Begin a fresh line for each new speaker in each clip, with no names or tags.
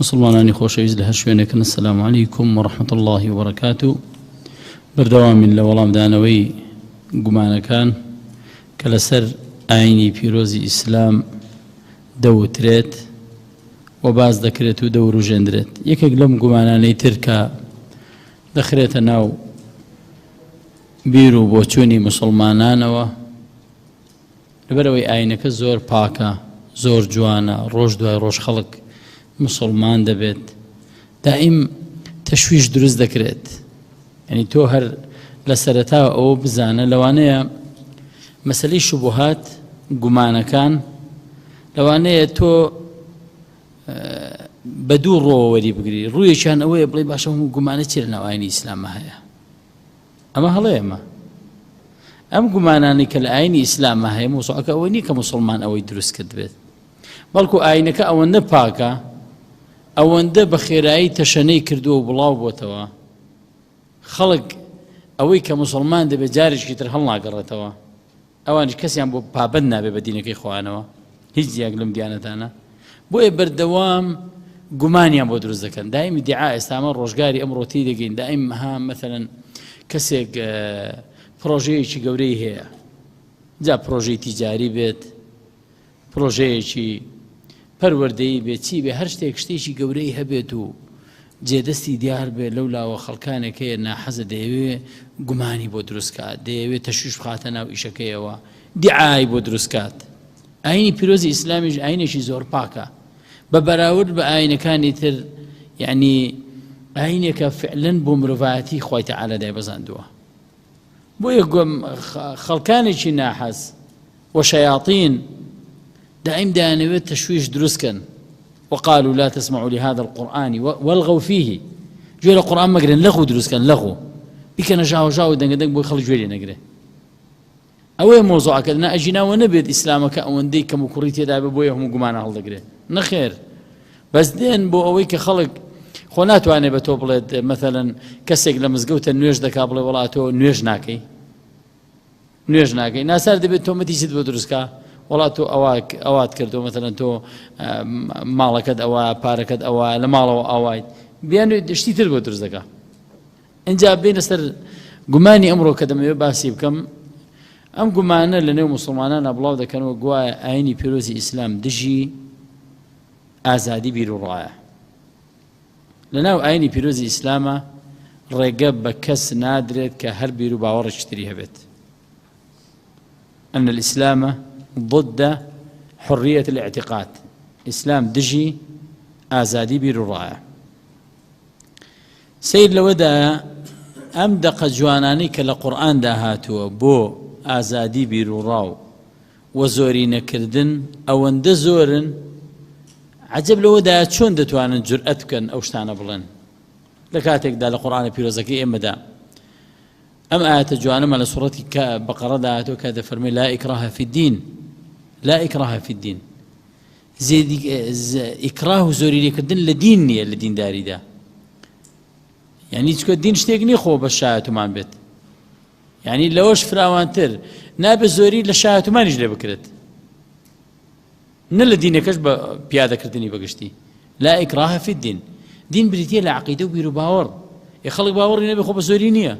مسلمانانی خۆشەویست لە هەر شوێنێکن السلام علیکم ورحمة الله وبركاته. بەردەوامیان لە وەڵامدانەوەی گومانەکان کە لەسەر ئاینی پیرۆزی ئیسلام دەوترێت و باز دەکرێت و دەوروژێندرێت. یەکێک لەم گومانانەی تر کە دەخرێتە ناو بیر و بۆچوونی مسلمانانەوە لەبەرەوەی ئاینەکە زۆر پاکە، زۆر جوانە، ڕۆژ دوای ڕۆژ خەڵک مسلمان دەبێت، دائیم تەشویش دروست دەکرێت. یعنی تۆ هەر لە سەرەتا ئەوە بزانە لەوانەیە مەسەلەی شوبهات گومانەکان لەوانەیە تۆ بە دوو ڕۆوە وەری بگری. ڕوویەکیان ئەوەیە بڵێ باشە هەموو گومانە چی لە ناو ئاینی ئیسلامە هەیە. ئەمە هەڵەیەمە ئەم گومانانی کە لە ئاینی ئیسلامە هەیە موسوعەکە ئەوە نییە کە مسلمان ئەوەی دروست کرد بێت، بەڵکو ئاینەکە ئەوەندە پاکە، ئەوەندە بە خێرایی تەشەنەی کردووە و بڵاو بۆتەوە، خەڵک ئەوەی کە مسلمان دەبێت جارێکی تر هەڵناگەڕێتەوە، ئەوانش کەسیان بۆ پابەند نابێت بە دینەکەی خۆیانەوە، هیچ یەک لەم دیانەتانە. بۆیە بەردەوام گومانیان بۆ دروست دەکەن. دائیم دیعا ئێستامە ڕۆژگاری ئەمڕۆتی دەگەین، دائیم ها مەثەلەن کەسێک پرۆژەیەکی گەورەی هەیە، جا پرۆژەی تیجاری بێت، پرۆژەیەکی پەروەردەیی بێت، چی بێ، هەر شتێک شتێکی گەورەی هەبێت و جێدەستی دیار بێت، لەولاوە خەڵکانێک هەیە ناحەزە دەیەوێ گومانی بۆ دروستکات، دەیەوێت تەشویش بخاتە ناو ئیشەکەیەوە، دیعای بۆ دروستکات. ئاینی پیرۆزی ئیسلامیش ئاینێکی زۆر پاکە بە بەراورد بە ئاینەکانی تر، یعنی ئاینێکە فعلەن بۆ مرۆڤایەتی خۆی تەعالە دایبەزاندووە. بۆیە خەڵکانێکی ناحەز و شەیاطین دائیم دەیانەوێت تەشویش دروستکەن. وقالوا لا تسمعوا لهذا القرآن والغوا فيه. جوێ لە قورئان مەگرن، لەغو دروستکەن، لەغو بیکەنە ژاو دەنگەدەنگ بۆی خەڵک گوێ لێ نەگرێ. ئەوەیە مۆزوعەکە ئەژیناوە نەبێت ئیسلامەکە ئەوەندەی کەم و کوڕی تێدا بێ بۆیە هەموو گومانە هەڵدەگرێت. نەخێر، بەس دێن بۆ ئەوەی کە خەڵک خۆ ناتوانێت بە تۆ بڵێت مەثەلەن کەسێک لە مزگەوتە نوێژ دەکا بڵێ وەڵا تۆ نوێژ ناکەی، ناسار دەبێت تۆمەتیشت بۆ دروستکە، وەڵا تۆ ئەوات کردەوە، مەثەلەن تۆ ماڵەکەت ئەوە، پارەکەت ئەوە، لە ماڵەوە ئاوایت، بیانوێت شتی تر بۆ دروست دەکا. ئینجا بێنە سەر گومانی ئەمڕۆ کە دەمەوێت باسی بکەم. ئەم گومانە لە نێو مسلمانانە بڵاو دەکەنەوە گوایە ئاینی پیرۆزی ئیسلام دژی ئازادی بیر و ڕایە. لەناو ئاینی پیرۆزی ئیسلامە ڕێگە بە کەس نادرێت کە هەر بیر و باوەڕێکی تری هەبێت. أن الإسلام ضد حرية الاعتقاد. إسلام دژی ئازادی بیر و ڕایە. سیر لەوەدا ئەم دەقە جوانانەی کە لە قورئاندا هاتووە بۆ ئازادی بیر و ڕاو و زۆری نەکردن ئەوەندە زۆرن، عەجەب لەوەدا چۆن دەتوانن جورئەت بکەن ئەو شتانە بڵێن. لە کاتێکدا لە قورئانە پیرۆزەکەی ئێمەدا ئەم ئاەتە جوانەمە لە سوڕەتی بەقەڕەدا هاتووە کە دەفەرمێ لا ئیکراهە فی الدین، لا ئیکراهە فی الدین. ئیکراه و زۆری لێکردن لە دین نییە، لە دینداریدا. یعنی چکە دین شتێک نییە خۆ بە شایەتمان بێت، یعنی لەوەش فراوانتر نابێ زۆری لە شایەتمانیش لێ بکرێت، نە لە دینەکەش بە پیادەکردنی بەگشتی. لا ئیکراهە فی الدین. دین بریتیە لە عەقیدە و بیر و باوەڕ. خەڵک باوەڕی نەبێ خۆ بە زۆری نییە.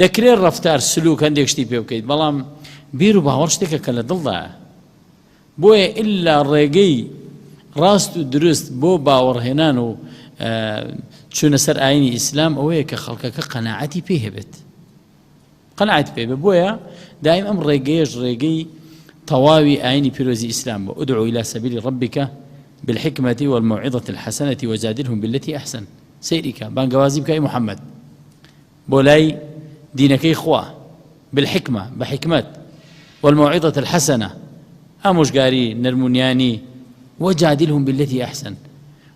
دەکرێت ڕەفتار سلوک هەندێک شتی پێ بکەیت، بەڵام بیر و باوەڕ شتێکە کە لە دڵدایە. بۆیە ئللا ڕێگەی ڕاست و درست بۆ باوەڕهێنان و چوونە سەر ئاینی ئیسلام ئەوەیە کە خەڵکەکە قەناعەتی پێ هەبێت، قەناعەتی پێ بێ. بۆیە دائیم ئەم ڕێگەیەش ڕێگەی تەواوی ئاینی پیرۆزی ئیسلام بۆ ادعو إلى سبيل ربك بالحكمة والموعظة الحسنة وجادلهم بالتي أحسن. سيرك بانگوازی بکەی محەممەد بۆ لای دینەکەی خوا بالحكمة، بحكمت، والموعظة الحسنة، ئامۆژگاری نەرمونیانی، وجادلهم بالتي أحسن.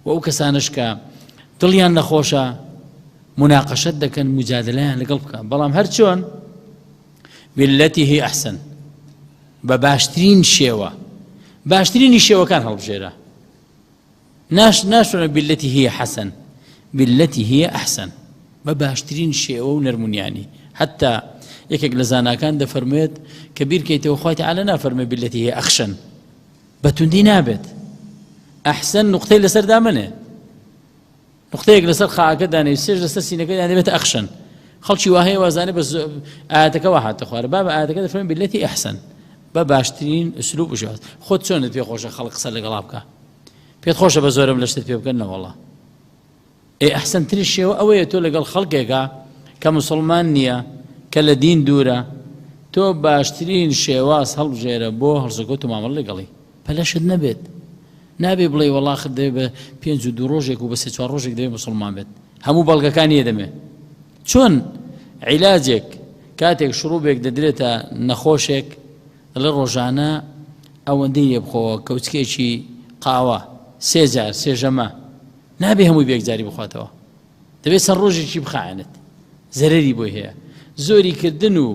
وأو کەسانش کە دڵیان نەخۆشە مناقەشەت دەکەن، مجادلەیان لەگەڵ بکەن، بەڵام هەر چۆن بالتي هي أحسن، بە باشترین شێوە، باشترینی شێوەکان هەڵبژێرە. ناشۆنە بالتي هي حسن، بالتي هي أحسن، بە باشترین شێوە و نەرمونیانی. حتى یەکێک لە زاناکان دەفەرمێت کە بیرکەیتەوە خۆی تەعالە نافەرمێ بالتي هي أخشن، بە توندی نابێت، ئەحسەن نقطەی لەسەر دامنێ نقطەیەک لەسەر خاکە دانێ سێژ لەسەر سینەکە دانێ بێتە ئەخشەن خەڵکی وا هەیە وازانێ بە ئاەتەکە وا هاتە خوارە با بە ئاەتەکە دەفەرمێ بالەتی ئەحسەن بە باشترین ئوسلوب و شێوازە خۆت چۆنت پێ خۆشە خەڵک قسە لەگەڵا بکە پێت خۆشە بە زۆرم لە شتت پێ بکەن نەوەڵڵا ئەحسەنترین شێوە ئەوەیە تۆ لەگەڵ خەڵکێکە کە موسڵمان نییە کە لە دین دوورە تۆ باشترین شێواز هەڵبژێرە بۆ هەڵسوکەوت و مامەڵ لەگەڵی پەلەشت نەبێت نابێ بڵێ وەڵاخت دەبێ بە 5 ڕۆژێک و بە 3-4 ڕۆژێک دەبێ موسڵمان بێت هەموو بەڵگەکانی دەمێ چۆن عیلاجێک کاتێک شڕوبێک دەدرێتە نەخۆشێک لە ڕۆژانە ئەوەندەی لێ بخۆوە کەوچکێکی قاوە 3 جار 3 ژەمە نابێ هەمووی بێکجاری بخواتەوە دەبێت سەر ڕۆژێکی بخایەنێت زەرەری بۆی هەیە زۆری کردن و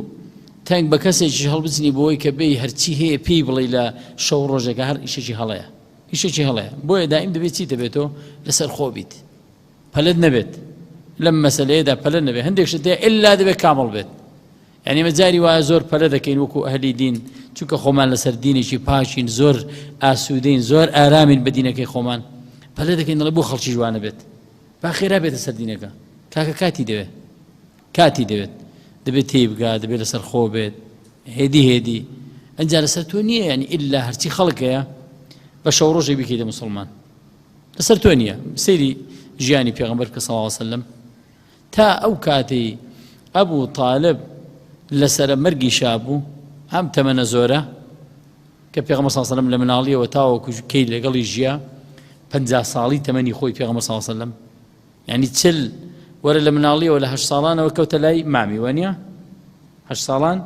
تەنگ بە کەسێکی هەڵبچنی بۆی کە بێی هەرچی هەیە پێی بڵێ لە شەو ڕۆژێکە هەر ئیشێکی هەڵەیە ئیشێکی هەڵەیە بۆیە دائیم دەبێت چی دەبێتەوە لەسەر خۆ بیت پەلەت نەبێت لەم مەسەلەیەدا پەلە نەبێت هەندێک شت هەیە ئللا دەبێت کامەڵ بێت یعنی مەجاری وایە زۆر پەلە دەکەین وەکو ئەهلی دین چونکە خۆمان لەسەر دینێکی پاچین زۆر ئاسوودەین زۆر ئارامین بە دینەکەی خۆمان پەلە دەکەین دەڵێ بۆ خەڵکی جوانە بێت با خێرا بێتە سەر دینەکە کاکە کاتی دەوێت دەبێت تێی بگات دەبێت لەسەر خۆ بێت هێدی ئەنجا لەسەر تۆ نییە ینی ئللا هەرچی خەڵکەیە بە شەو ڕۆژێ بیکەیتە موسڵمان لەسەر تۆ نییە سەیری ژیانی پێغەمبەر کە صلی الله علیه وسلم تا ئەو کاتەی ئەبوو تاالب لەسەرە مەرگی شابوو هەم تەمەنە زۆرە کە پێغەمبەر صلی الله علیه وسلم لە مناڵیەوە تاوەکو کەی لەگەڵی ژیا 50 ساڵی تەمەنی خۆی پێغەمبەر صلی الله علیه وسلم یعنی چل وەرە لە مناڵیەوە لە 8 ساڵانەوە کەوتە لای مامی وەنیە 8 ساڵان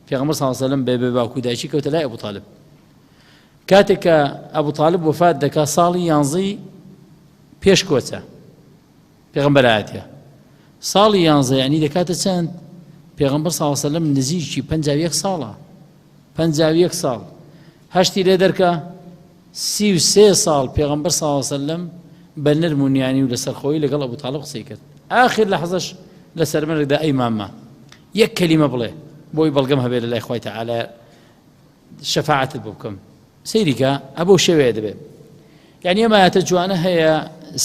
پێغەمبەر صلی الله علیه وسلم بێ باوکو دایکی کەوتە لای ئەبوو تاالب کاتێک کە ئەبوو تاالب وفات دەکا ساڵی 11 پێش کۆچە پێغەمبەر هاتیە ساڵی 11 یعنی دەکاتە چەند پێغەمبەر صلی الله علیه وسلم نزیکی 51 ساڵە 51 ساڵ هەشتی لێ دەرکە 33 ساڵ پێغەمبەر صلی الله علیه وسلم بە نەرم و نیانی و لەسەر خۆی لەگەڵ ئەبوو تاالب قسەی کرد آخر لەحەزەش لەسەر مەرگدا ئەی ماما یەک کەلیمە بڵێ بۆی بەڵگەم هەبێت لە لای خوای تەعالی شەفاعەتت بۆ بکەم سەیریکە ئەبەو شێوەیە دەبێت یعنی ئەمە ئاەتە جوانە هەیە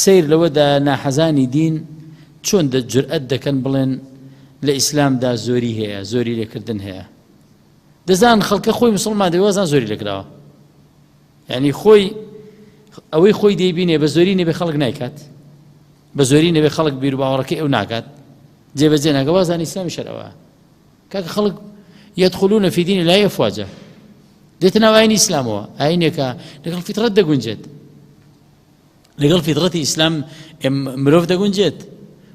سیر لەوەدا ناحەزانی دین چۆن جورئەت دەکەن بڵێن لە ئیسلامدا زۆری هەیە زۆری لێکردن هەیە دەزان خەڵکە خۆی موسڵمان دەبێ وەزان زۆری لێکراوە یعنی خۆی ئەوەی خۆی دەیبینێ بە زۆری نەبێ خەڵک نایکات بە زۆری نەبێ خەڵک بیر و باوەڕەکەی ئەو ناکات جێبەجێ ناکە وازان ئیسلامی شەرەوە کاکە خەڵک يدخلون في دين لا أفواجا دێتە ناو ئاینی ئیسلامەوە ئاینێکە لەگەڵ فیترەت دەگونجێت لەگەڵ فیترەتی ئیسلام مرۆڤ دەگونجێت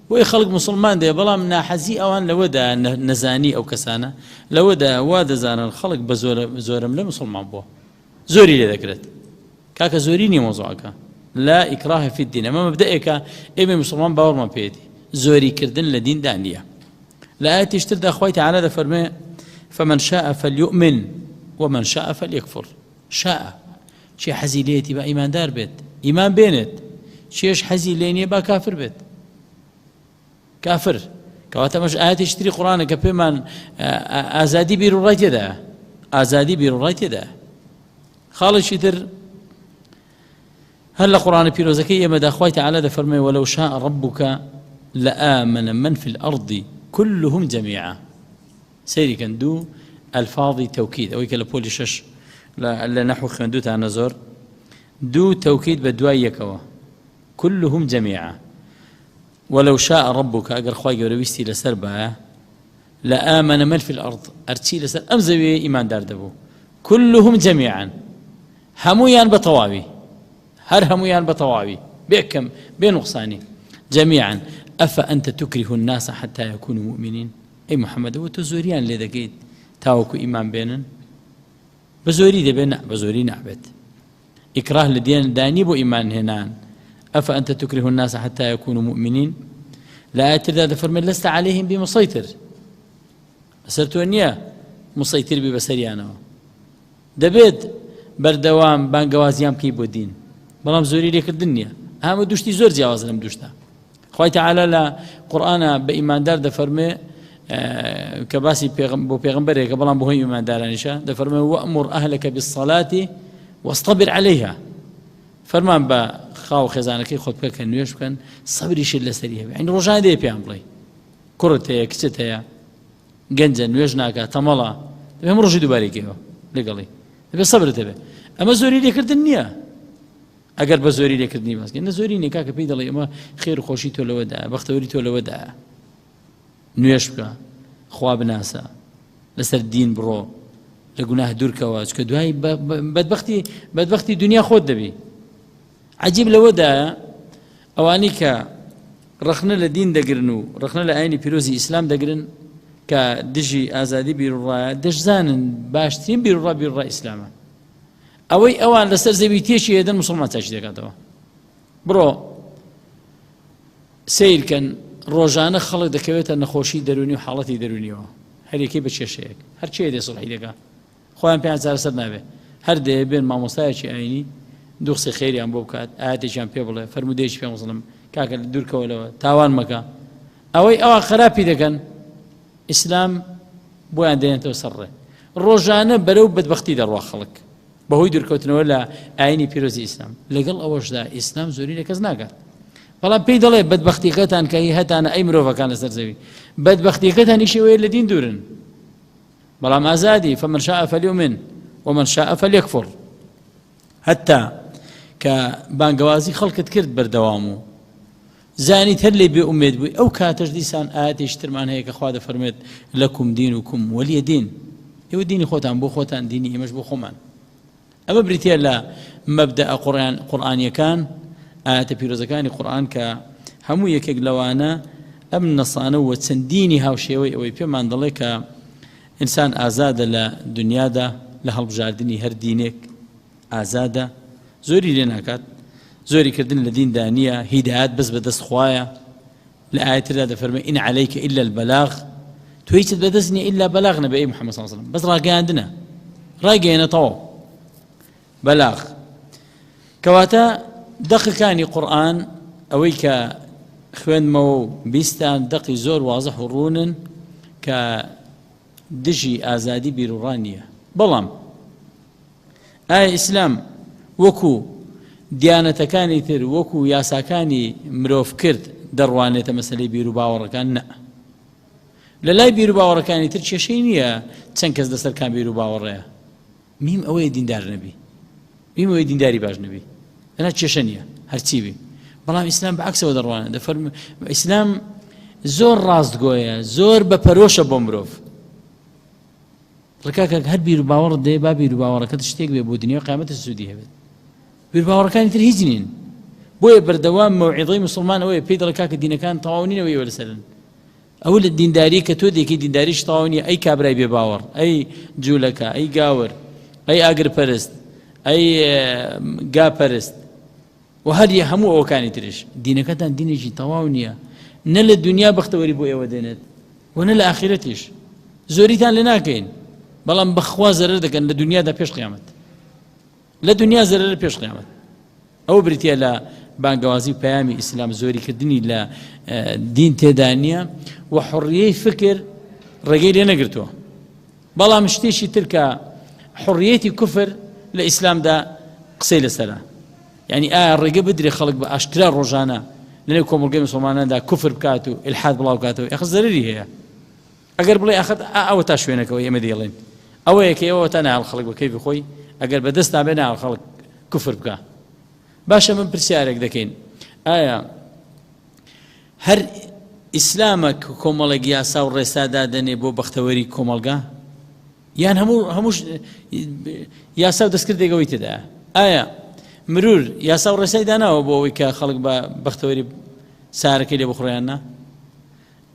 بۆی خەڵک موسڵمان دێ بەڵام ناحەزی ئەوان لەوەدا نەزانی ئەو کەسانە لەوەدا وا دەزانن خەڵک بە زۆرم لە موسڵمان بووە زۆری لێ دەکرێت کاکە زۆری نییە مۆزوعەکە لا ئیکراه فی الدین ئەمە مەبدەئێکە ئێمە موسڵمان باوەڕمان پێێتی زۆری کردن لە دیندا نییە لە ئاەتی تردا خوای تەعالی دەفەرمێ فمن شاء فليؤمن ومن شاء فليكفر شاء چی حەزی لێتی بە ئیماندار بێت ئیمان بێنێت چێش حەزی لێ نییە با کافر بێت کافر کەواتە ئەمەش ئاەتێکی تری قورئانە کە پێمان ئازادی بیر و ڕای تێدایە ئازادی بیر و ڕای تێدایە خاڵێکی تر هەر لە قورئانە پیرۆزەکەی ئێمەدا خوای تەعالی دەفەرمێ ولو شاء ربك لآمن من في الأرض كلهم جميعا سيري كندو الفاظي توكيد أو يكلا بولي شش لا نحو خندو تانا زور دو توكيد بدواي يكوا كلهم جميعا ولو شاء ربك أقر خواي قرويستي لسربا لآمن من في الأرض أرتي لسر أمزوي إيمان دار دبو كلهم جميعا همويان بطواوي هر همويان بطواوي بكم بنقصاني جميعا أفأنت تكره الناس حتى يكونوا مؤمنين أي محمد وتزوريان لذا تاوكو إيمان بينن بزوري دي بين بزوري نعبت إكراه لدين داني بو إيمان هنان أفأنت تكره الناس حتى يكونوا مؤمنين لا أتر ذا فرمي لست عليهم بمسيطر أسرتو أنيا مسيطر ببسريانا دبيت بردوام بانقوازيام كيبو الدين بلام زوري ليك الدنيا هم دوشتي زور جواز لم دوشتا خوای تعالی لە قورئانە بە ئیماندار دەفەرمێ کە باسی بۆ پێغەمبەرێکە بەڵام بۆ هۆی ئیماندارانیشە دەفەرمێ وأمر أهلك بالصلاة واصطبر عليها فەرمان بە خاو خێزانەکەی خۆت بکە کە نوێش بکەن سەبریشت لەسەری هەبێ عین ڕۆژانە دێ پێیان بڵێ کوڕت هەیە کچت هەیە گەنجە نوێژ ناکات تەمەڵە دەبێ هەموو ڕۆژی دووبارێکەوە لەگەڵی دەبێ سەبرت هەبێ ئەمە زۆری لێکردن نییە ئەگەر بە زۆری لێکردنی باسکە نە زۆری نیە کاکە پێی دەڵێ ئەمە خێر و خۆشی تۆ لەوەدایە بەختەوەری تۆ لەوەدایە نوێش بکە خوا بناسە لەسەر دین بڕۆ لە گوناه دوورکەوە چکە دوای بەدبەختی دنیا خۆت دەبی عەجیب لەوەدایە ئەوانەی کە ڕەخنە لە دین دەگرن و ڕەخنە لە ئاینی پیرۆزی ئیسلام دەگرن کە دژی ئازادی بیرڕایە دەشزانن باشترین بیرڕای ئیسلامە ئەوەی ئەوان لەسەر زەوی تێشی هێدەن مسلمان چاچی دەکاتەوە بڕۆ سیرکەن ڕۆژانە خەڵک دەکەوێتە نەخۆشی دەرونی و حاڵەتی دەرونیەوە هەرێکی بە کێشەیەک هەرچێ دێ سڵحی دەکات خۆیان پێیان چارەسەر نابێ هەر دەیە بێن مامۆستایەکی ئاینی دوو قسەی خێریان بۆ بکات ئاەتێکیان پێ بڵێ فەرمودەیەکی پێ بڵێم کاکە دوورکەوەلەوە تاوان مەکە ئەوەی ئەوە خراپی دەکەن ئیسلام بۆیان دێنێتەوە سەرڕێ ڕۆژانە بەرەو بەدبەختی دەڕوا خەڵک بەهۆی دوورکەوتنەوە لە ئاینی پیرۆزی ئیسلام لەگەڵ ئەوەشدا ئیسلام زۆری لە کەس ناکات بەڵام پێی دەڵێ بەدبەختیەکەتان کە هەتانە ئەی مرۆڤەکان لەسەر زەوی بەدبەختیەکەتان ئیشەوەیە لە دین دوورن بەڵام ئازادی فمن شاء فليؤمن ومن شاء فليكفر هەتا کە بانگەوازی خەڵکت کرد بەردەوام و زانیت هەر لێ بێ ئومێد بووی ئەو کاتەش دیسان ئاەتێکی ترمان هەیە کە خوا دەفەرمێت لەکم دینوکم وەلیە دین ئێوە دینی خۆتان بۆ خۆتان دینی ئێمەش بۆ خۆمان ئەمە بریتە لە مەبدەئە قورئانیەکان ئاەتە پیرۆزەکانی قورئان کە هەموو یەکێک لەوانە ئەم نەسانە و چەندینی هاوشێوەی ئەوەی پێمان دەڵێ کە ئینسان ئازادە لە دنیادا لە هەڵبژاردننی هەر دینێک ئازادە زۆری لێ ناکات زۆری کردن لە دیندا نییە هیدایەت بەس بەدەست خوایە لە ئاەتدا دەفەرمێ ئین عەلەیکە ئیلا البەلاغ تۆ هیچت بەدەست نییە ئیلا بەلاغ نەبێ ئەی محەممەد صلی الله علیه وسلم بەس ڕاگەیاندنە ڕاگەیەنێتەوە بەلاغ کەواتە دەقەکانی قورئان ئەوەی کە خوێندمەوە و بیستان دەقی زۆر وازەح و ڕوونن کە دژی ئازادی بیرڕای نییە بەڵام ئایا ئیسلام وەکو دیانەتەکانی تر وەکو یاساکانی مرۆڤ کرد دەڕوانێتە مەسەلەی بیر و باوەڕەکان نە لە لای بیر و باوەڕەکانی تر کێشەی نییە چەند کەس لەسەرکان بیر و باوەڕەیە میم ئەوەیە دیندار نەبی میم ئەوەی دینداری باش نەبی لەنا کێشە نییە هەرچی بی بەڵام ئیسلام بەعکسەوە دەڕوانێت دەفەرمێ ئیسلام زۆر ڕاستگۆیە زۆر بەپەرۆشە بۆ مرۆڤ ڕکاکە هەر بیر و باوەڕت دێ با بیر و باوەڕەکەت شتێک بێ بۆ دنیا و قیامەتە سوودی هەبێت بیر و باوەڕەکانی تر هیچ نین بۆیە بەردەوام مەوعیزەی مسلمان ئەوەیە پێی دەڵێ کاکە دینەکان تەواو نینەوە ئێوە لەسەرن ئەوە لە دینداری کە تۆ دێکی دینداریش تەواو نییە ئەی کابرای بێ باوەڕ ئەی جوولەکە ئەی گاور ئەی ئاگرپەرست ئەی گاپەرست و هەریە هەموو ئەوەکانی ترش دینەکەتان دینێکی تەواو نییە نە لە دنیا بەختەوەری بۆ ئێوە دێنێت و نە لە ئاخرەتیش زۆریتان لێ ناکەین بەڵام بەخوا زەرەر دەکەن لە دنیادا پێش قیامەت لە دنیا زەرەر پێش قیامەت ئەو بریتە لە بانگەوازی پەیامی ئیسلام زۆریکردنی لە دین تێدا نییە و حڕیەی فکر ڕێگەی لێ نەگرتووە بەڵام شتێکی تر کە حڕیەتی کوفر لە ئیسلامدا قسەی لەسەرە یعنی ئایا ڕێگە بدرێ خەڵک بە ئاشکرا ڕۆژانە لەنێو کۆمەڵگەی مسلماناندا کوفر بکات و ئیلحاد بڵاو بکاتەوە ئەخ زەرەری هەیە ئەگەر بڵێ ئەخەت ئەوە تا شوێنەکەەوە ئێمە دێڵێن ئەوەیە کە ئێوە تا ناڵ خەڵک بەکەی بخۆی ئەگەر بەدەست نابێ ناڵ خەڵک کوفر بکە باشە من پرسیارێک دەکەین ئایا هەر ئیسلامە کۆمەڵێک یاسا و ڕێسادا دەنێ بۆ بەختەوەری کۆمەڵگا یان هەموو یاسا و دەستکردێکەوەی تێدایە ئایا مرور یاسا و ڕێسای داناوە بۆ ئەوەی کە خەڵک بە بەختەوەری سارەکەی لێ بخڕیاننا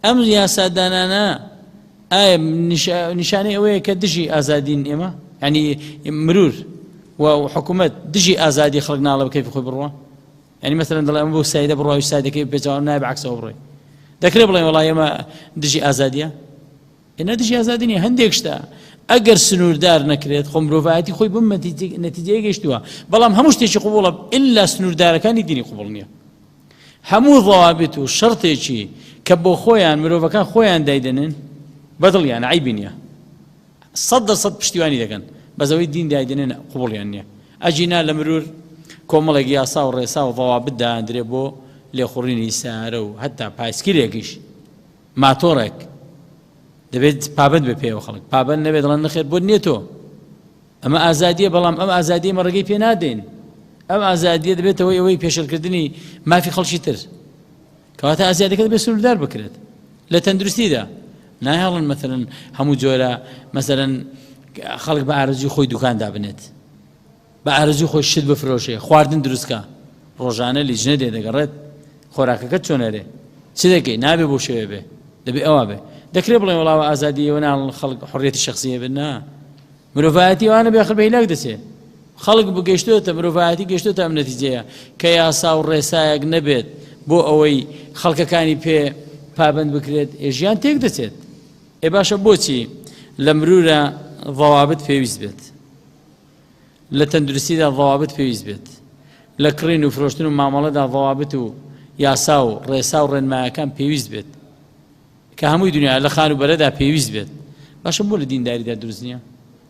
ئەم یاسا دانانە ئایا نیشانەی ئەوەیە کە دژی ئازادین ئێمە ینی مرور و حکوومەت دژی ئازادی خەڵک ناڵە بکەی خۆی بڕوە ینی مەسەلەن دەڵێ ئەمە بۆ سایدە بڕۆی سایدەکەی پێچاو نایە بەعکسەوە بڕۆی دەکرێت بڵێن وەڵای ئێمە دژی ئازادیە ئێنە دژی ئازادی نیە هەندێک شتە ئەگەر سنووردار نەکرێت خۆ مرۆڤایەتی خۆی بم نەتیجەیە گەیشتووە بەڵام هەموو شتێکی قوبوڵە ئللا سنووردارەکانی دینی قوبوڵ نییە هەموو ضەوابط و شەرتێکی کە بۆ خۆیان مرۆڤەکان خۆیان دایدەنن بەدڵیان عیبی نییە 100% پشتیوانی دەکەن بەزەوەی دین دایدنێن قوبوڵیان نییە ئەجینا لە مرور کۆمەڵێک یاسا و ڕێسا و ضەوابط دادرێ بۆ لێخوڕینی سارە و هەتا پایسکلێکیش ماتۆڕێک دەبێت پابند بە پێوە خەڵک پابند نەبێت دڵان نەخێر بۆ نیێتۆ ئەمە ئازادیە بەڵام ئەم ئازادیە مەڕگەی پێ نادەین ئەم ئازادیە دەبێتەوە ئەوەی پێشەلکردنی مافی خەڵکی تر کەواتە ئازادیەکە دەبێت سنووردار بکرێت لە تەندروستیدا نایهڵن مەثەلەن هەموو جۆرە مەثەلەن خەڵک بە ئارەزوی خۆی دوکان دابنێت بە ئارەزوی خۆی شت بفرۆشێ خواردن دروستکە ڕۆژانە لیژنە دێ دەگەڕێت خۆراکەکەت چۆنەرێ چ دەکەی نابێ بۆ شێوێ بێ دەبێ ئەوە بێ دەکرێت بڵێ وەڵاوە ئازادیەوە ناڵ خەڵک حڕیەتی شخصیە بێت نا مرۆڤایەتی وانە بێ خەڵک بە هیلاک دەچێ خەڵک بگەشتوێتە مرۆڤایەتی گەشتوێتە ئەم نەتیجەیە کە یاسا و ڕێسایەک نەبێت بۆ ئەوەی خەڵکەکانی پێ پابند بکرێت ژیان تێک دەچێت ئێ باشە بۆچی لە مرورە ضەوابط پێویست بێت لە تەندروستیدا ضەوابط پێویست بێت لە کڕین و فرۆشتن و مامەڵەدا ضەوابط و یاسا و ڕێسا و ڕێنمایەکان پێویست بێت کە هەمووی دنیا لە خان و بەرەدا پێویست بێت باشە بۆ لە دینداریدا دروست نییە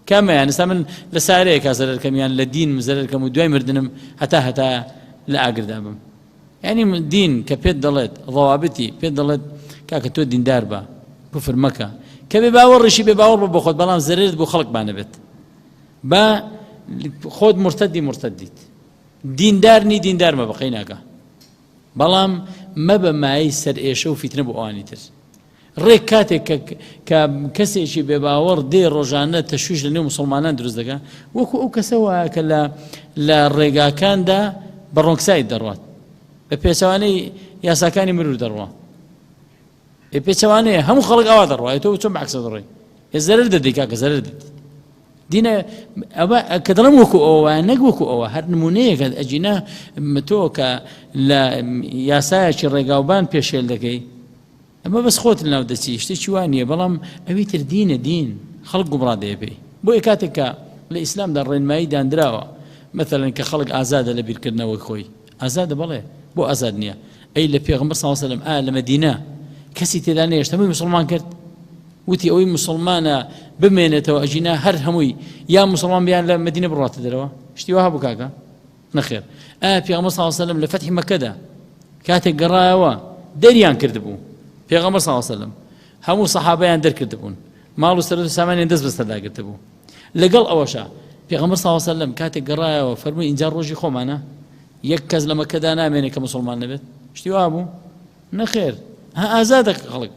کامیان ئێستا من لە سارەیەکا زەرەرکەمیان لە دین زەرەرکەم و دوای مردنم هەتا لە ئاگردا بم یعنی دین کە پێت دەڵێت ضەوابطی پێت دەڵێت کاکە تۆ دیندار بە کوفر مەکە کە بێ باوەڕیشی بێ باوەڕ بە خۆت بەڵام زەرێت بۆ خەڵک بانەبێت با خۆت مرتدیت دیندارنی دیندار مە بەقەی ناکە بەڵام مەبە مای سەر ئێشە و فیتنە بۆ ئەوانی تر ڕێک کاتێک کە کەسێکی بێ باوەڕ دێ ڕۆژانە تەشویش لە نێو موسڵمانان دروست دەکات وەکو ئەو کەسە وایە کە لە ڕێگاکاندا بە ڕۆنگسایت دەڕوات بە پێچەوانەی یاساکانی مرور دەڕوات پێچەوانەیە هەموو خەڵک ئەوا دەڕوات تۆ چۆن بەعکسە دەڕۆی زەرەر دەدەی کاکە زەرەر دەدەیت دینە ئەوە کە دەڵێم وەکو ئەوە نەک وەکو ئەوە هەر نمونەیەکە ئەجینە تۆ کە لە یاسایەکی ڕێگاوبان پێشێل دەکەی ئەمە بەس خۆت لەناو دەچی شتێکی وان نییە بەڵام ئەوی تر دینە دین خەڵک گومڕا دەیە پێی بۆیە کاتێک کە لە ئیسلامدا ڕێنمایی دانراوە مەثەڵەن کە خەڵک ئازادە لە بیرکردنەوەی خۆی ئازادە بەڵێ بۆ ئازاد نییە ئەی لە پێغەمبەر صلی الله علیه و سلم لە مەدینە کەسی تێدا نەهێشت هەمووی موسڵمان کرد وتی ئەوەی موسڵمانە بمێنێتەوە ئەژینا هەر هەمووی یا موسڵمان بیان لە مەدینە بڕاتە دەرەوە شتی وها بوو کاکە نەخێر پێغەمبەر صلی الله علیه و سلم لە فەتحی مەکەدا کاتێک گەڕایەوە دەریان کردبوو پێغەمبەر صلی الله علیه و سلم هەموو سەحابەیان دەرکردبوون ماڵ و سەرەت و سامانیان دەست بەستەدا گرتبوو لەگەڵ ئەوەشە پێغەمبەر صلی الله علیه و سلم کاتێک گەڕایەوە فەرمووی ئینجا ڕۆژی خۆمانە یەک کەس لە مەکەدا نامێنێت کە موسڵمان نەبێت شتی وا بوو نەخێر ئازادە خەڵک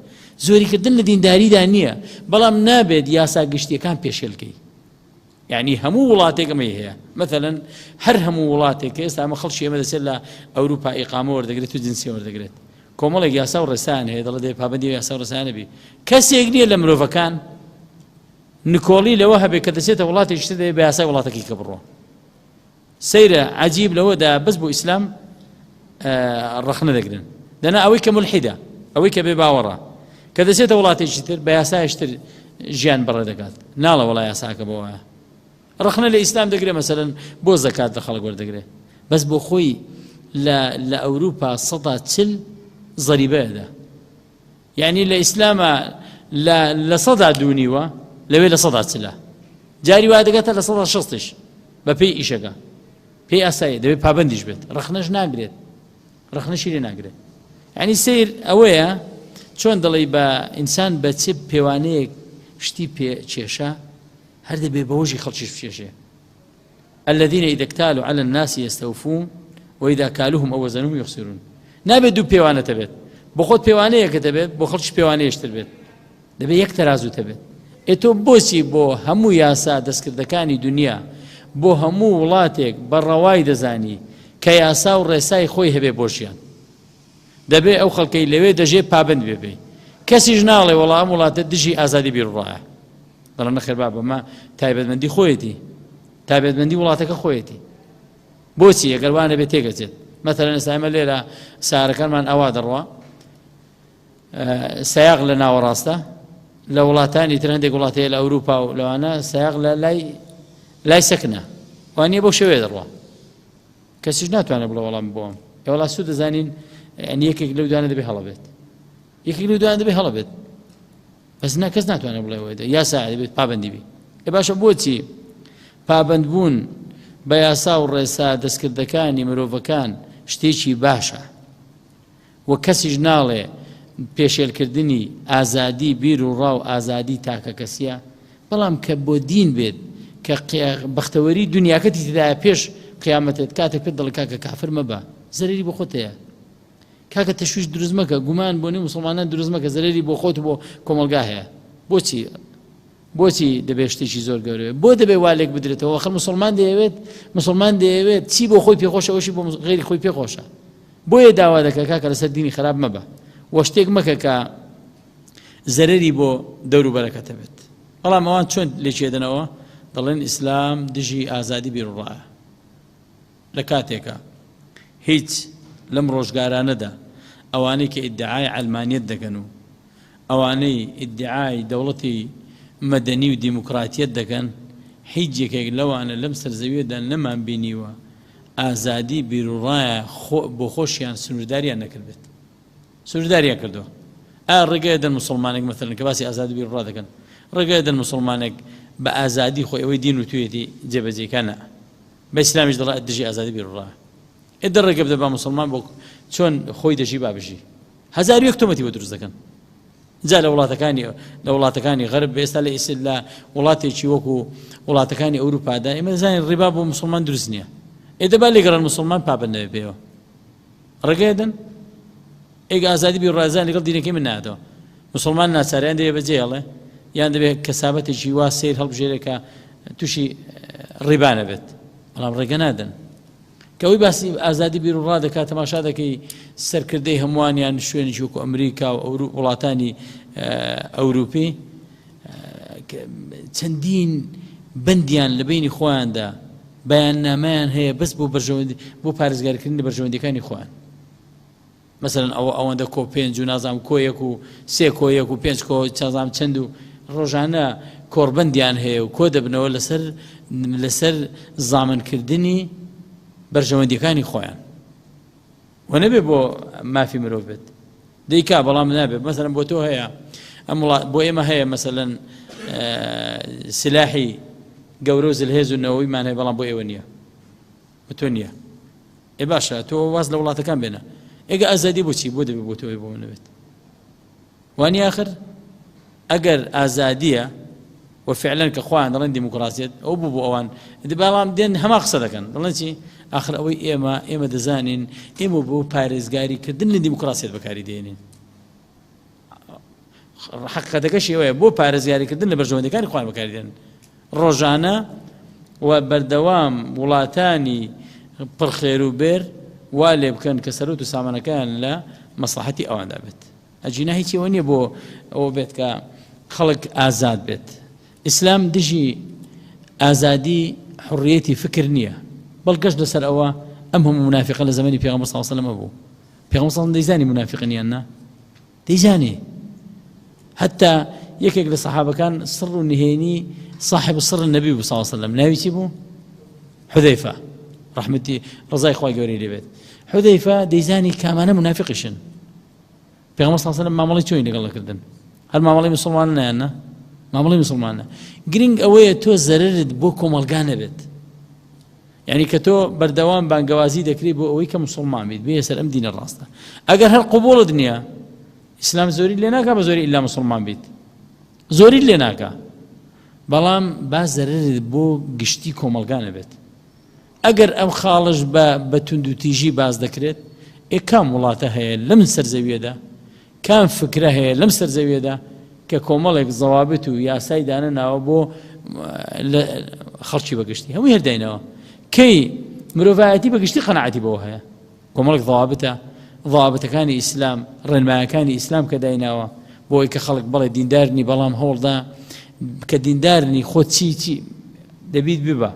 زۆریکردن لە دینداریدا نییە بەڵام نابێت یاسا گشتیەکان پێشێلکەی یعنی هەموو وڵاتێک ئەمەی هەیە مەثەلەن هەر هەموو وڵاتێک ئێستا ئەمە خەڵکی ئێمە دەچێت لە ئەوروپا ئیقامە وەردەگرێت و جنسی وەردەگرێت کۆمەڵێک یاسا و ڕێسایان هەیە دەڵێ پابەندی یاسا و ڕێسایانە بی کەسێک نییە لە مرۆڤەکان نکۆڵی لەوە هەبێت کە دەچێتە وڵاتێکی تر دەبێت بە یاسای وڵاتێکی کە بڕۆ سەیرە عەجیب لەوەدا بەس بۆ ئیسلام ڕەخنە دەگرن دەنا ئەوەی کە مولحیدە ئەوەی کە بێ باوەڕە کە دەچێتە وڵاتێکی تر بە یاسایەکی تر ژیان بەڕێ دەکات ناڵە وەڵای یاساکە بۆ وایە ڕەخنە لە ئیسلام دەگرێت مەسەلەن بۆ زەکات لە خەڵک وەردەگرێت بەس بۆ خۆی لە ئەوروپا 140 زەریبەیەدا یعنی لە ئیسلامە لە 100 دوونیوە لەوێ لە 140 جاری وا دەگاتە لە 160ش بە پێی ئیشەکە پێی ئاسایی دەبێت پابندیش بێت ڕەخنەش ناگرێت ڕەخنەشی لێ ناگرێت یعنی سیر ئەوەیە چۆن دەڵێ بە ئینسان بە چ پێوانەیەک شتی پێ کێشە هەر دەبێ بەوەژی خەڵکیش بکێشێ الذين إذا اكتالوا على الناس يستوفون وإذا كالوهم أو وزنوهم يخسرون نابێت دوو پێوانە تەبێت بۆ خۆت پێوانەیەکە دەبێت بۆ خەڵکیش پێوانەیەشتر بێت دەبێت یەک تەرازوو تەبێت ئێتۆ بۆچی بۆ هەموو یاسا دەستکردەکانی دنیا بۆ هەموو وڵاتێک بەڕەوای دەزانی کە یاسا و ڕێسای خۆی هەبێ بۆ ژیان دەبێ ئەو خەڵکەی لەوێ دەژێ پابند بێ کەسیش ناڵێ وەڵام ئەم وڵاتە دژی ئازادی بیرڕایە دەڵێ نەخێر با بەمە تایبەتمەندی خۆیەتی تایبەتمەندی وڵاتەکە خۆیەتی بۆچی ئەگەر وانە بێت تێگەچێت مەثەلەن ئێستا ئێمە لێرە سارەکانمان ئەوا دەڕوا سەیاغ لە ناوەڕاستە لە وڵاتانی تر هەندێک وڵاتەیە لە ئەوروپا و لەوانە سەیاغ لە لای سەکنە وانە بۆ شەوێ دەڕوا کەسیش ناتوانێت بڵێ وەڵام بۆم وڵات سوود دەزانین یەکێک لەو دوانە دەبێ هەڵەبێت یەکێک لەو دوانە دەبێ هەڵەبێت بەس کەس ناتوانێت بڵێ وێ یاسا دەبێت پابەندی بی باشە بۆچی پابەندبوون بە یاسا و ڕێسا دەستکردەکانی مرۆڤەکان شتێکی باشە و کەسیش ناڵێ پێشێلکردنی ئازادی بیر و ڕاو ئازادی تاکە کەسیە، بەڵام کە بۆ دین بێت کە بەختەوەری دنیاکەتی تدایە پێش قیامەتێت کاتێک پێت دەڵێ کاکە کافر مەبە، زەرری بۆ خۆتەیە، کاکە تەشویش دروست مەکە، گومان بۆ نێو موسڵمانان دروست مەکە، زەرری بۆ خۆت بۆ کۆمەلگا هەیە. بۆچی دەبێت شتێکی زۆر گەورەیە؟ بۆ دەبێت والێک بدرێتەوە؟ وەخەر مسلمان دەیەوێت چی بۆ خۆی پێخۆشە ئەوشی بۆ غێری خۆی پێخۆشە، بۆیە داوا دەکە کاکە لەسەر دینی خراپ مەبە و شتێک مەکە کە زەرری بۆ دەور و بەرەکەتە بێت. بەڵام ئەوان چۆن لێکێدنەوە؟ دەڵێن ئیسلام دژی ئازادی بیر و ڕایە. لە کاتێکە هیچ لەم ڕۆژگارانەدا ئەوانەی کە ئیدعای عەلمانیەت دەکەن و ئەوانەی ئیدعای دەوڵەتی مەدەنی و دیموکراتیەت دەکەن، هیچ یەکێک لەوانە لەم سەرزەویەدا نەمان بینیوە ئازادی بیر و ڕایە بۆ خۆشیان سنوورداریان نەکردێت. سنوورداریان کردەوە. ڕێگایدەن مسلمانێک مەثەڵەن کە باسی ئازادی بیر و ڕا دەکەن، ڕێگایدەن مسلمانێک بە ئازادی خۆی ئەوەی دین و توێتی جێبەجێکانە بە ئیسلامیش دەڵێت دژی ئازادی بیر و ڕایە. ئێدە ڕێگە بدە بە مسلمان بۆ چۆن خۆی دەژی بابژی. 1001 تۆمەتی بۆ دروست دەکەن. جا لە وڵاتەکانی غەرب ئێستا لە وڵاتێکی وەکو وڵاتەکانی ئەوروپادا ئێمە دەزانین ڕیبا بۆ مسلمان دروست نییە. ئێدە با لێگەڕن مسلمان پابەندەوێ پێوە. ڕێگایدەن ئێگە ئازادی بیر و ڕایە لەگەڵ دینەکەی من نادەوە. مسلمان ناچاریان دەبێت بەجێهێڵێ یان دەبێت کەسابەتێکی وا سیر هەڵبژێرێکە تووشی ڕیبا نەبێت، بەڵام ڕێگە نادەن. کەوەی باسی ئازادی بیر و ڕا دەکات تەماشا دەکەی سەرکردەی هەمووانیان شوێنێکی وەکو ئەمریکا و وڵاتانی ئەوروپی چەندین بەندیان لە بینی خۆیاندا بەیاننامەیان هەیە بەس بۆ پارێزگاریکردنی بەرژەوەندیەکانی خۆیان. مەسەڵەن ئەوەندە کۆ 5 و نازام کۆیەک و 3 کۆیەک و 5 کۆ چازام چەند و ڕۆژانە کۆڕبەندیان هەیە و کۆ دەبنەوە لەسەر زامنکردنی بەرژەوەندیەکانی خۆیان و نەبێ بۆ مافی مرۆڤ بێت. دەیکا بەڵام نابێت. مەسەڵەن بۆ تۆ هەیە بۆ ئێمە هەیە مەسەڵەن سلاحی گەورە و زلهێز و نەوەیمان هەیە، بەڵام بۆ ئێوە نییە، بۆ تۆ نییە. باشە تۆ واز لە وڵاتەکان بێنە. ئێگە ئازادی بۆچی بۆ دەبێت بۆ تۆی بۆ نەبێت؟ وانی آخر ئەگەر ئازادیە و فعلا کە خۆیان دەڵێن دیموکراسیەت ئەو بوو بۆ ئەوان، بەڵام دێن هەما قسە دەکەن، دەڵێن چی؟ آخر ئەوەی ئێمە دەزانین ئێمە بۆ پارێزگاریکردن لە دیموکراسیەت بەکاری دێنین. حقیقەتەکەشی ئەوەیە بۆ پارێزگاریکردن لە بەرژەوەندیەکانی خۆیان بەکاری دێن. ڕۆژانە و بەردەوام وڵاتانی پڕخێر و بێر وا لێ بکەن کە سەرۆت و سامانەکان لە مەسلحەتی ئەواندا بێت. ئەجینا هیچیەوە نییە بۆ ئەوە بێت کە خەڵک ئازاد بێت. ئیسلام دژی ئازادی حڕیەتی فکر نییە، بەڵگەش لەسەر ئەوە ئەم هەموو منافقە لە زەمانی پێغەمبەر صلی الله علیه و سلم بوو. پێغەمبەر صلی الله علیه و سلم دەیزانی منافقن یان نا؟ دەیزانی. حتا یەکێک لە سەحابەکان سڕ و نهێنی صاحب السر النبي صلى الله عليه وسلم ناوی چی بوو؟ حذەیفە ڕەحمەتی ڕزای خوای گەورەی لێ بێت. حذەیفە دەیزانی کامانە منافقیشن. پێغەمبەر صلی الله علیه و سلم مامەڵەی چۆنی لەگەڵ کردن؟ هەر مامەڵەی مسلمانە یان نا؟ مامەڵەی مسلمانە. گرنگ ئەوەیە تۆ زەررت بۆ کۆمەلگا نەبێت. یعنی کە تۆ بەردەوام بانگەوازی دەکری بۆ ئەوەی کە مسلمان بیت بێ سەر ئەم دینە ڕاستە. ئەگەر هەر قبوڵت نییە ئیسلام زۆری لێ ناکا بە زۆری ئیلا مسلمان بیت، زۆری لێ ناکا، بەڵام با زەررت بۆ گشتی کۆمەلگا نەبێت. ئەگەر ئەم خاڵش بە توندوتیژی باز دەکرێت، کام وڵاتە هەیە لەم سەرزەویەدا، کام فکرە هەیە لەم سەرزەویەدا کە کۆمەڵێک زەوابت و یاسای دانەناوە بۆ خەڵکی بەگشتی هەمووی هەرداینەوە. کەی مرۆڤایەتی بەگشتی قەناعەتی بەوە هەیە. کۆمەڵێک ضوابطەکانی ئیسلام، ڕێنمایەکانی ئیسلام کە دایناوە بۆ ئەوەی کە خەڵک بڵێ دیندارنی، بەڵام هەوڵدا کە دیندارنی خۆت چی دەبیت ببە،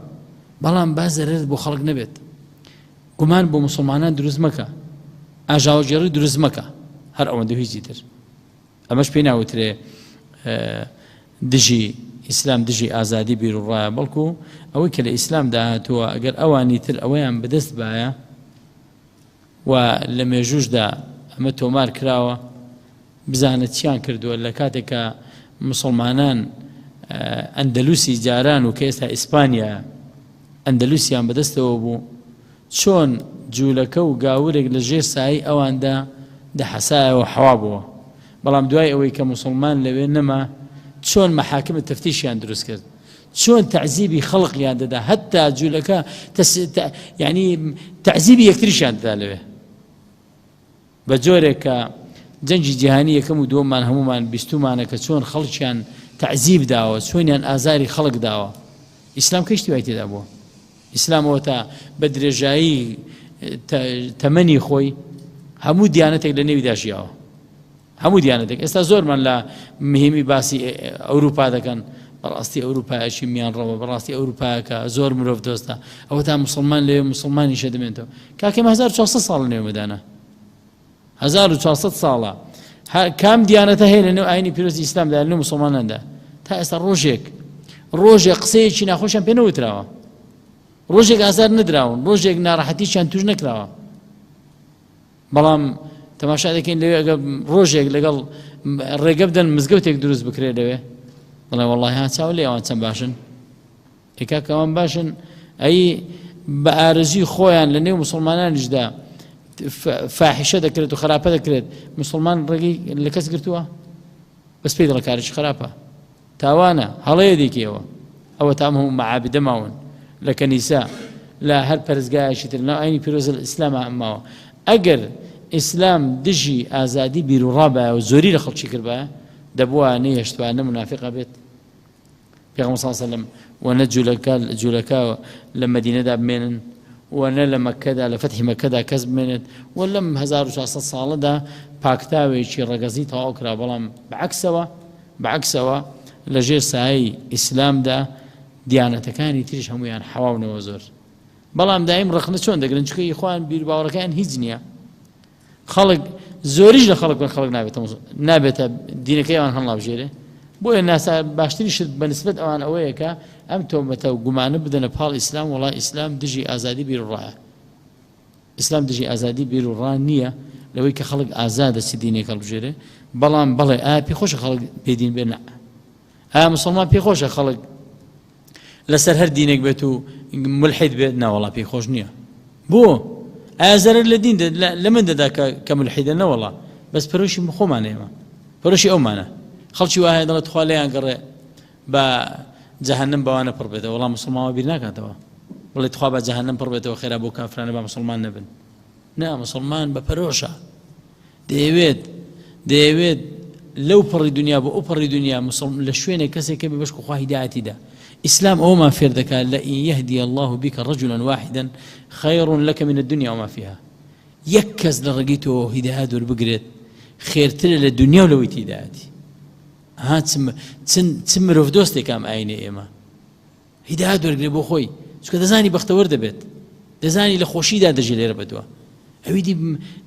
بەڵام با زەررت بۆ خەڵک نەبێت. گومان بۆ مسلمانان دروست مەکە، ئاژاوەجێڕی دروست مەکە، هەر ئەوەندە هیچی تر. ئەمەش پێی ناوترێ دژی ئیسلام دژی ئازادی بیر و ڕایە، بەڵکو ئەوەی کە لە ئیسلام داهاتووە ئەگەر ئەوانی تر ئەوەیان بەدەست بایە و لە مێژوشدا ئەمە تۆمار کراوە بزانە چیان کردووە لە کاتێکە مسلمانان ئەندەلوسی جاران و کە ئێستا ئیسپانیا ئەندەلوسیان بەدەستەوە بوو چۆن جوولەکە و گاورێک لە ژێر سایی ئەواندا دەحەسایەوە حەوا بووە بەڵام دوای ئەوەی کە موسڵمان لەوێ نەما چۆن مەحاکمە تەفتیشیان دروست کرد چۆن تعزیبی خەڵقیان دەدا هەتا جوولەکە یعنی تعزیبی یەکتریشیان دەدا لەوێ بە جۆرێک کە جەنگی جیهانی یەکەم و دووەممان هەمومان بیستومانە کە چۆن خەڵکیان تعزیب داوە چۆنیان ئازاری خەڵک داوە ئیسلام کەشتی وای تێدا بووە ئیسلامەوە تا بە درێژایی تەمەنی خۆی هەموو دیانەتێک لە نێویدا ژیاوە هەموو دیانەتێک ئێستا زۆرمان لە مهمی باسی ئەوروپا دەکەن بەڕاستی ئەوروپایەکی میان ڕەوە بەڕاستی ئەوروپایەکە زۆر مرۆڤ دۆستە ئەوە تا مسلمان لێ مسلمانیشە دەمێنێتەوە کاکەم 1400 ساڵ لەنێو مەدانە 1400 ساڵە کام دیانەتە هەیە لەنێو ئاینی پیرۆزی ئیسلامدا لەنێو مسلماناندا تا ئێستا ڕۆژێک قسەیەکی ناخۆشیان پێ نەوتراوە ڕۆژێک ئازار نەدراون ڕۆژێک ناڕەحەتیشیان توش نەکراوە بەڵام تەماشا دەکەین لەوێ ئەگە ڕۆژێک لەگەڵ ڕێگە بدەن مزگەوتێک دروست بکرێت لەوێ بەڵێ وەڵڵاهی ها چاو لێ ئەوان چەند باشن ئێکاکەوان باشن ئەی بە ئارەزوی خۆیان لە نێو مسلمانانیشدا فاحیشە دەکرێت و خراپە دەکرێت مسلمان ڕێگەی لە کەس گرتووە بەس پێی دەڵێ کارێکی خراپە تاوانە هەڵەیە دیکەوە ئەوە تام هەموو مەعابدە ماون لە کەنیسا لە هەر پەرستگایەکی تر لەناو ئاینی پیرۆزە ئیسلامە ماوە ئەگەر ئیسلام دژی ئازادی بیر و ڕابایە و زۆری لە خەڵکی کردبایە دەبووە نەیەشتوانە منافقە بێت پێغەمبەر صلی الله علیه وسلم وەنە جوولەکە لە مەدینەدا بمێنن وەنە لە مەکەدا لە فەتحی مەکەدا کەس بمێنێت و لەم 1400 ساڵەدا پاکتاوێکی ڕەگەزی تەواو کرا بەڵام بەعکسەوە لە ژێر سایەی ئیسلامدا دیانەتەکانی تریش هەمویان حەواونەوە زۆر بەڵام دایم ڕخنە چۆن دەگرن چکە یخوان بیر باوەڕەکەیان هیچ نییە خەڵک زۆریش لە خەڵک نابێتە دینەکەی ئەوان هەڵابژێرێ بۆیە ناسا باشتریش بەنسبەت ئەوان ئەوەیە کە ئەم تۆمەتە و گومانە بدەنە پاڵ ئیسلام وەڵای ئیسلام دژی ئازادی بیر و ڕایە ئیسلام دژی ئازادی بیر و ڕا نییە لەوەی کە خەڵک ئازادە چ دینێک هەڵبژێرێ بەڵام بەڵێ ئایا پێخۆشە خەڵک بێدین بێ نە ئایا مسلمان پێخۆشە خەڵک لەسەر هەر دینێک بێت و ملحید بێت ناوەڵا پێخۆش نییە بۆ ئایا زەرەر لە دین لە من دەدا کە ملحیدە نەوەڵا بەس پەرۆشی خۆمانە ئێمە پەرۆشی ئەومانە خەڵکی وایە دەڵێت خوا لێیان گەڕێ بە جەهەنەم بەوانە پڕ بێتەوە وەڵام مسلمانەوە بیر ناکاتەوە بڵێت خوا بە جەهەنەم پڕ بێتەوە خێرا بۆ کافرانە بە مسلمان نەبن نا مسلمان بە پەرۆشە دەیەوێت لەو پڕی دنیا بۆ ئەو پڕی دنیا لە شوێنێک کەسێک کە بێ بەشک خوا هیدایەتیدا ئیسلام ئەومان فێر دەکات لئن يهدي الله بك رجلا واحدا خير لك من الدنيا وما فيها یەک کەس لە ڕێگەی تۆ هیدایەت وەربگرێت خێرترە لە دنیا و لەوەی هیدایەتی ها چ مرۆڤ دۆستێکام ئاینێ ئێمە هیدایەت وەرگرێ بۆ خۆی چونکە دەزانی بەختەوەر دەبێت دەزانی لە خۆشیدا دەژی لێرە بەدووە ئەوی دی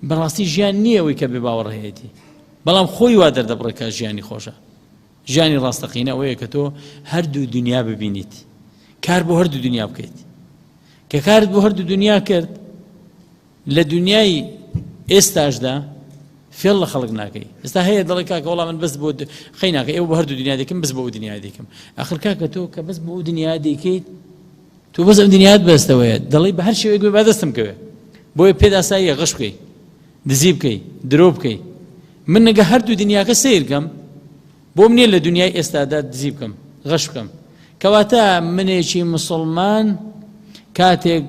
بەڕاستی ژیان نییە ئەوەی کە بێ باوەڕهەیەتی بەڵام خۆی وا دەردەبڕێت کە ژیانی خۆشە ژیانی ڕاستەقینە ئەوەیە کە تۆ هەردوو دنیا ببینیت کار بۆ هەردوو دنیا بکەیت کە کارت بۆ هەردوو دنیا کرد لە دنیای ئێستاشدا فێڵ لە خەڵک ناکەی ئێستا هەیە دەڵێ کاکە وەڵام من بەس بۆ خەی ناکەی ئێوە بە هەردوو دنیا دەکەم بەس بۆ ئەو دنیا دەکەم ئاخر کاکە تۆ کە بەس بۆ ئەو دنیا دەکەیت تۆ بەس ئەم دنیات بەستەوەیە دەڵێ بە هەر شێوەیەک با دەستم کەوێ بۆیە پێت ئاساییە غەش بکەی دزی بکەی درۆ بکەی من نەگە هەردوو دنیاکە سیرکەم بۆ منێ لە دنیای ئێستادا دزی بکەم غەش بکەم کەواتە منێکی مسلمان کاتێک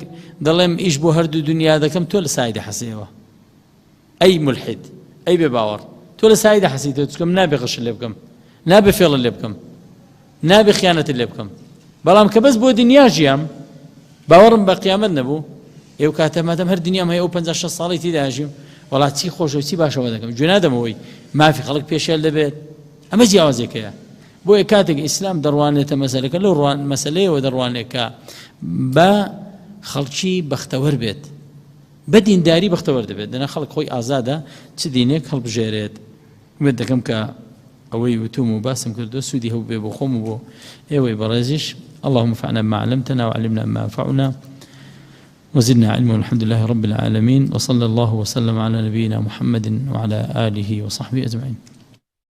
دەڵێم ئیش بۆ هەردوو دنیا دەکەم تۆ لە سایدە حەسەیەوە ئەی ملحید ئەی بێ باوەڕ تۆ لە سایدە حەسیتەوە چکەم نابێ غەش لێ بکەم نابێ فێڵە لێ بکەم نابێ خیانەت لێ بکەم بەڵام کە بەس بۆ دنیا ژیام باوەڕم بە قیامەت نەبوو ئێو کاتە مادەم هەر دنیام هەیە ئەو 56 ساڵی تێدا ژیم وەڵا چی خۆشە و چی باشەوە دەکەم گوێ نادەمەوەی مافی خەڵک پێشێل دەبێت ئەمە جیاوازێکەیە بۆیە کاتێک ئیسلام دەڕوانێتە مەسەلەکە لەو مەسەلەیەوە دەڕوانێت کە بە خەڵکی بەختەوەر بێت بە دینداری بەختەوەر دەبێت دەنا خەڵک خۆی ئازادە چ دینێک هەڵبژێرێت وێت دەکەم کە ئەوەی وتوم و باسم کردو سوودی هەبوو بێ بۆ خۆم و بۆ ئێوەی بەڕێزیش اللهم انفعنا بما علمتنا وعلمنا ما ينفعنا وزدنا علما والحمد لله رب العالمين وصلى الله وسلم على نبينا محمد وعلى آله وصحبه أجمعين